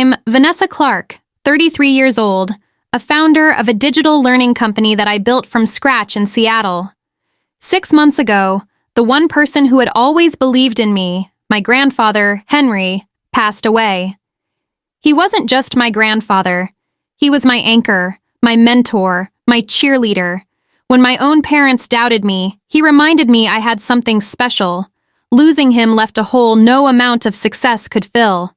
I'm Vanessa Clark, 33 years old, a founder of a digital learning company that I built from scratch in Seattle. 6 months ago, the one person who had always believed in me, my grandfather, Henry, passed away. He wasn't just my grandfather. He was my anchor, my mentor, my cheerleader. When my own parents doubted me, he reminded me I had something special. Losing him left a hole no amount of success could fill.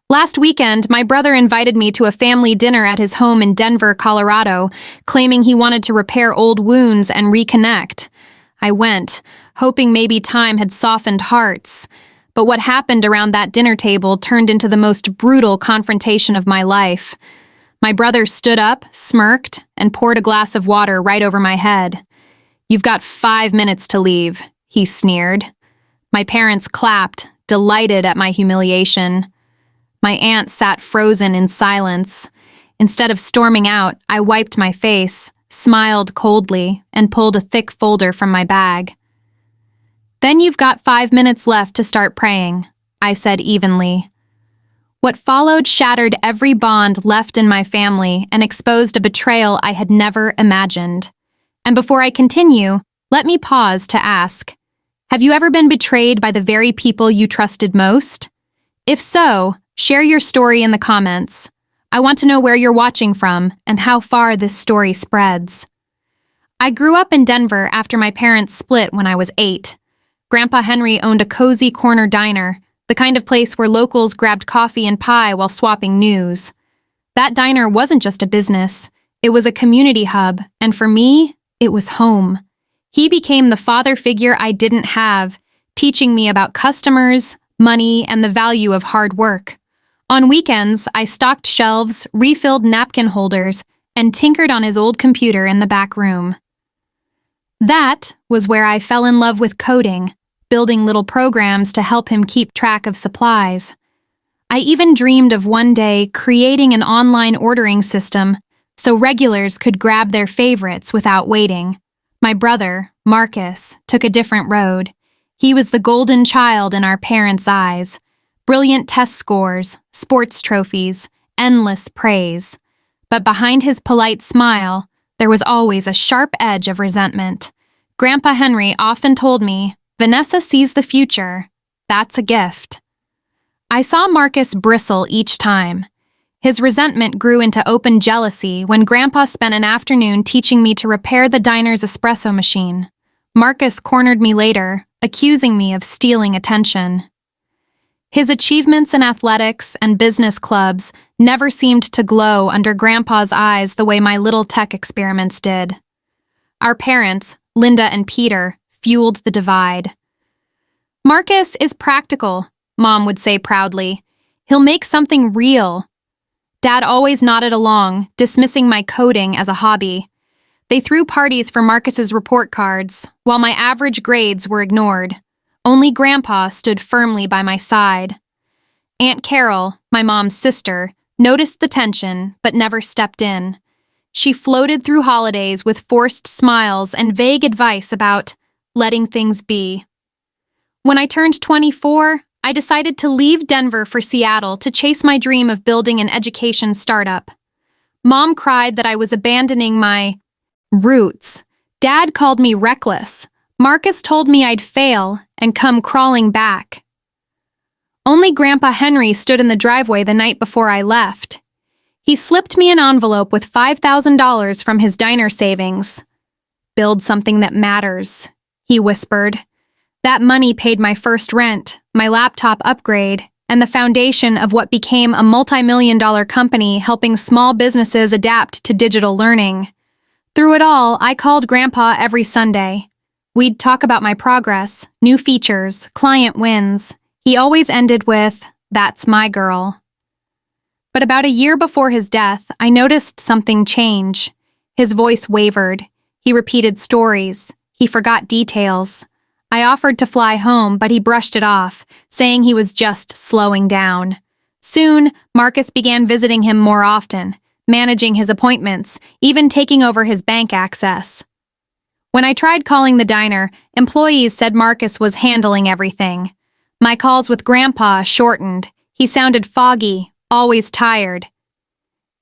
Last weekend, my brother invited me to a family dinner at his home in Denver, Colorado, claiming he wanted to repair old wounds and reconnect. I went, hoping maybe time had softened hearts. But what happened around that dinner table turned into the most brutal confrontation of my life. My brother stood up, smirked, and poured a glass of water right over my head. "You've got 5 minutes to leave," he sneered. My parents clapped, delighted at my humiliation. My aunt sat frozen in silence. Instead of storming out, I wiped my face, smiled coldly, and pulled a thick folder from my bag. "Then you've got 5 minutes left to start praying," I said evenly. What followed shattered every bond left in my family and exposed a betrayal I had never imagined. And before I continue, let me pause to ask, have you ever been betrayed by the very people you trusted most? If so, share your story in the comments. I want to know where you're watching from and how far this story spreads. I grew up in Denver after my parents split when I was 8. Grandpa Henry owned a cozy corner diner, the kind of place where locals grabbed coffee and pie while swapping news. That diner wasn't just a business, it was a community hub, and for me, it was home. He became the father figure I didn't have, teaching me about customers, money, and the value of hard work. On weekends, I stocked shelves, refilled napkin holders, and tinkered on his old computer in the back room. That was where I fell in love with coding, building little programs to help him keep track of supplies. I even dreamed of one day creating an online ordering system so regulars could grab their favorites without waiting. My brother, Marcus, took a different road. He was the golden child in our parents' eyes. Brilliant test scores, sports trophies, endless praise. But behind his polite smile, there was always a sharp edge of resentment. Grandpa Henry often told me, "Vanessa sees the future. That's a gift." I saw Marcus bristle each time. His resentment grew into open jealousy when Grandpa spent an afternoon teaching me to repair the diner's espresso machine. Marcus cornered me later, accusing me of stealing attention. His achievements in athletics and business clubs never seemed to glow under Grandpa's eyes the way my little tech experiments did. Our parents, Linda and Peter, fueled the divide. "Marcus is practical," Mom would say proudly. "He'll make something real." Dad always nodded along, dismissing my coding as a hobby. They threw parties for Marcus's report cards, while my average grades were ignored. Only Grandpa stood firmly by my side. Aunt Carol, my mom's sister, noticed the tension but never stepped in. She floated through holidays with forced smiles and vague advice about letting things be. When I turned 24, I decided to leave Denver for Seattle to chase my dream of building an education startup. Mom cried that I was abandoning my roots. Dad called me reckless. Marcus told me I'd fail and come crawling back. Only Grandpa Henry stood in the driveway the night before I left. He slipped me an envelope with $5,000 from his diner savings. "Build something that matters," he whispered. That money paid my first rent, my laptop upgrade, and the foundation of what became a multi-million-dollar company helping small businesses adapt to digital learning. Through it all, I called Grandpa every Sunday. We'd talk about my progress, new features, client wins. He always ended with, "That's my girl." But about a year before his death, I noticed something change. His voice wavered. He repeated stories. He forgot details. I offered to fly home, but he brushed it off, saying he was just slowing down. Soon, Marcus began visiting him more often, managing his appointments, even taking over his bank access. When I tried calling the diner, employees said Marcus was handling everything. My calls with Grandpa shortened. He sounded foggy, always tired.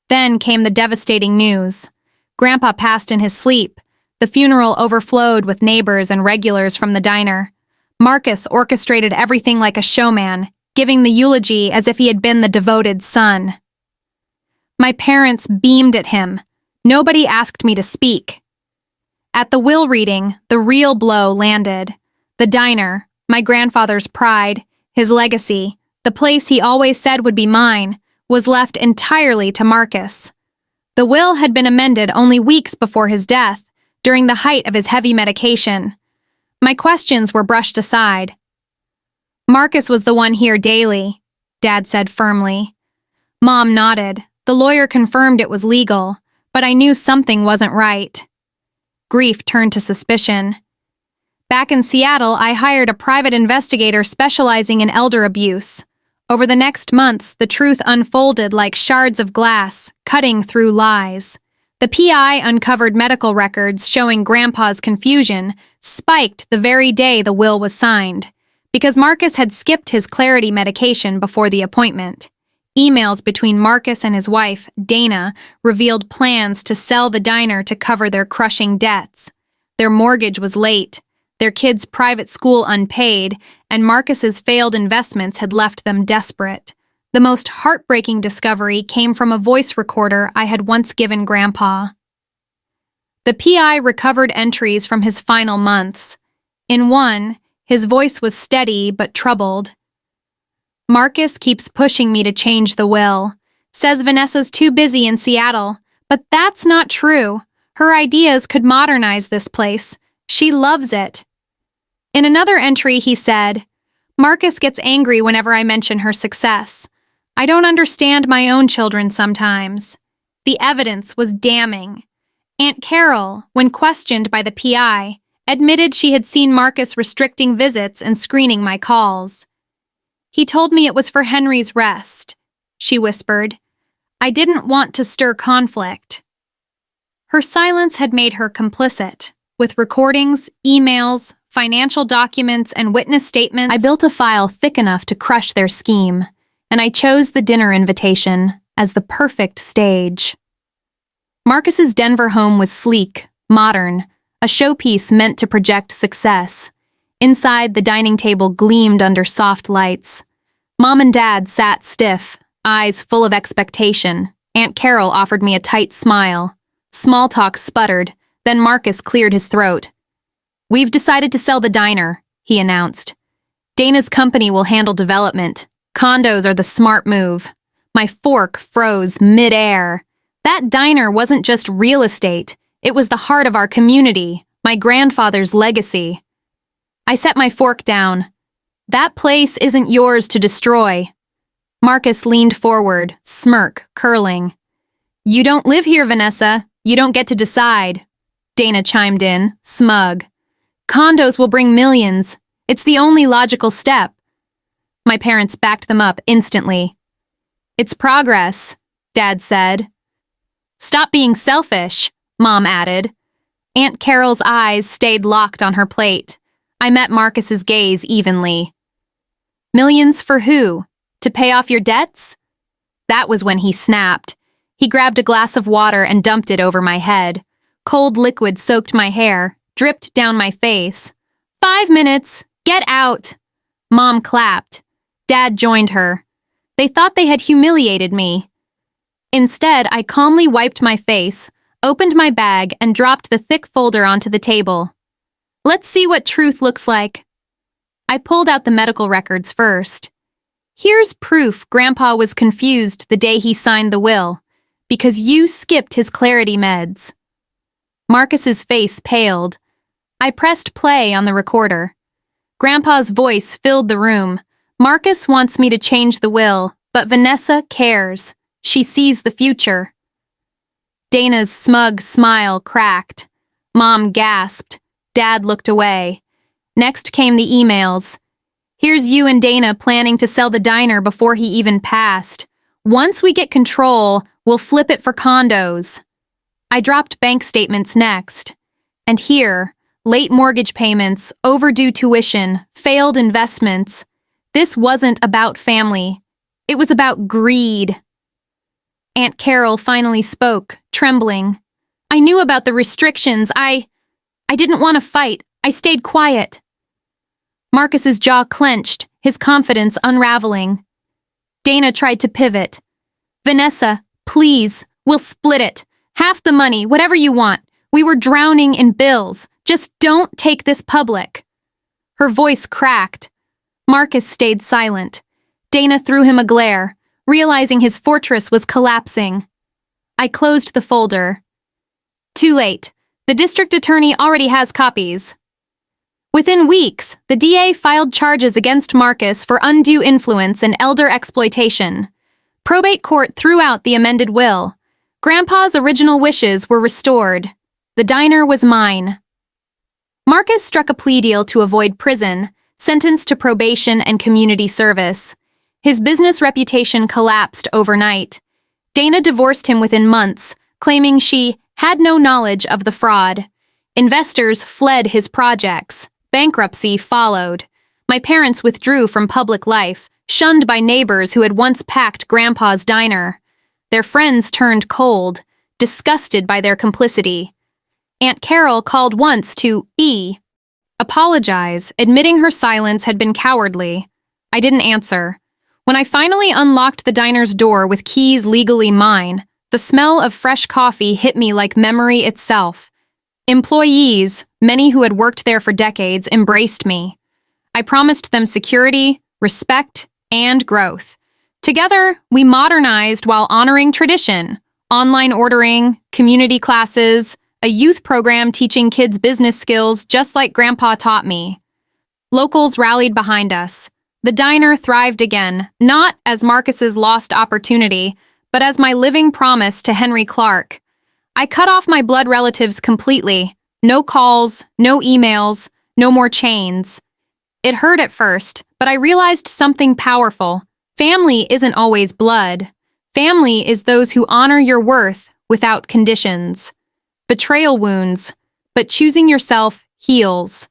Then came the devastating news. Grandpa passed in his sleep. The funeral overflowed with neighbors and regulars from the diner. Marcus orchestrated everything like a showman, giving the eulogy as if he had been the devoted son. My parents beamed at him. Nobody asked me to speak. At the will reading, the real blow landed. The diner, my grandfather's pride, his legacy, the place he always said would be mine, was left entirely to Marcus. The will had been amended only weeks before his death, during the height of his heavy medication. My questions were brushed aside. Marcus was the one here daily, Dad said firmly. Mom nodded. The lawyer confirmed it was legal, but I knew something wasn't right. Grief turned to suspicion. Back in Seattle, I hired a private investigator specializing in elder abuse. Over the next months, the truth unfolded like shards of glass, cutting through lies. The PI uncovered medical records showing Grandpa's confusion spiked the very day the will was signed, because Marcus had skipped his clarity medication before the appointment. Emails between Marcus and his wife, Dana, revealed plans to sell the diner to cover their crushing debts. Their mortgage was late, their kids' private school unpaid, and Marcus's failed investments had left them desperate. The most heartbreaking discovery came from a voice recorder I had once given Grandpa. The PI recovered entries from his final months. In one, his voice was steady but troubled. Marcus keeps pushing me to change the will. Says Vanessa's too busy in Seattle, but that's not true. Her ideas could modernize this place. She loves it. In another entry, he said, Marcus gets angry whenever I mention her success. I don't understand my own children sometimes. The evidence was damning. Aunt Carol, when questioned by the PI, admitted she had seen Marcus restricting visits and screening my calls. He told me it was for Henry's rest, she whispered. I didn't want to stir conflict. Her silence had made her complicit. With recordings, emails, financial documents, and witness statements, I built a file thick enough to crush their scheme, and I chose the dinner invitation as the perfect stage. Marcus's Denver home was sleek, modern, a showpiece meant to project success. Inside, the dining table gleamed under soft lights. Mom and Dad sat stiff, eyes full of expectation. Aunt Carol offered me a tight smile. Small talk sputtered, then Marcus cleared his throat. We've decided to sell the diner, he announced. Dana's company will handle development. Condos are the smart move. My fork froze mid-air. That diner wasn't just real estate. It was the heart of our community, my grandfather's legacy. I set my fork down. That place isn't yours to destroy. Marcus leaned forward, smirk curling. You don't live here, Vanessa. You don't get to decide. Dana chimed in, smug. Condos will bring millions. It's the only logical step. My parents backed them up instantly. It's progress, Dad said. Stop being selfish, Mom added. Aunt Carol's eyes stayed locked on her plate. I met Marcus's gaze evenly. Millions for who? To pay off your debts? That was when he snapped. He grabbed a glass of water and dumped it over my head. Cold liquid soaked my hair, dripped down my face. 5 minutes! Get out! Mom clapped. Dad joined her. They thought they had humiliated me. Instead, I calmly wiped my face, opened my bag, and dropped the thick folder onto the table. Let's see what truth looks like. I pulled out the medical records first. Here's proof Grandpa was confused the day he signed the will, because you skipped his clarity meds. Marcus's face paled. I pressed play on the recorder. Grandpa's voice filled the room. Marcus wants me to change the will, but Vanessa cares. She sees the future. Dana's smug smile cracked. Mom gasped. Dad looked away. Next came the emails. Here's you and Dana planning to sell the diner before he even passed. Once we get control, we'll flip it for condos. I dropped bank statements next. And here, late mortgage payments, overdue tuition, failed investments. This wasn't about family. It was about greed. Aunt Carol finally spoke, trembling. I knew about the restrictions. I didn't want to fight. I stayed quiet. Marcus's jaw clenched, his confidence unraveling. Dana tried to pivot. Vanessa, please, we'll split it. Half the money, whatever you want. We were drowning in bills. Just don't take this public. Her voice cracked. Marcus stayed silent. Dana threw him a glare, realizing his fortress was collapsing. I closed the folder. Too late. The district attorney already has copies. Within weeks, the DA filed charges against Marcus for undue influence and elder exploitation. Probate court threw out the amended will. Grandpa's original wishes were restored. The diner was mine. Marcus struck a plea deal to avoid prison, sentenced to probation and community service. His business reputation collapsed overnight. Dana divorced him within months, claiming she had no knowledge of the fraud. Investors fled his projects. Bankruptcy followed. My parents withdrew from public life, shunned by neighbors who had once packed Grandpa's diner. Their friends turned cold, disgusted by their complicity. Aunt Carol called once to apologize, admitting her silence had been cowardly. I didn't answer. When I finally unlocked the diner's door with keys legally mine, the smell of fresh coffee hit me like memory itself. Employees, many who had worked there for decades, embraced me. I promised them security, respect, and growth. Together, we modernized while honoring tradition. Online ordering, community classes, a youth program teaching kids business skills just like Grandpa taught me. Locals rallied behind us. The diner thrived again, not as Marcus's lost opportunity, but as my living promise to Henry Clark. I cut off my blood relatives completely. No calls, no emails, no more chains. It hurt at first, but I realized something powerful. Family isn't always blood. Family is those who honor your worth without conditions. Betrayal wounds, but choosing yourself heals.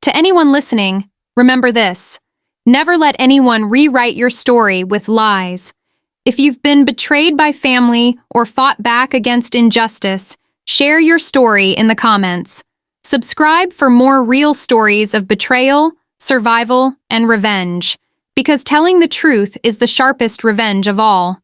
To anyone listening, remember this. Never let anyone rewrite your story with lies. If you've been betrayed by family or fought back against injustice, share your story in the comments. Subscribe for more real stories of betrayal, survival, and revenge, because telling the truth is the sharpest revenge of all.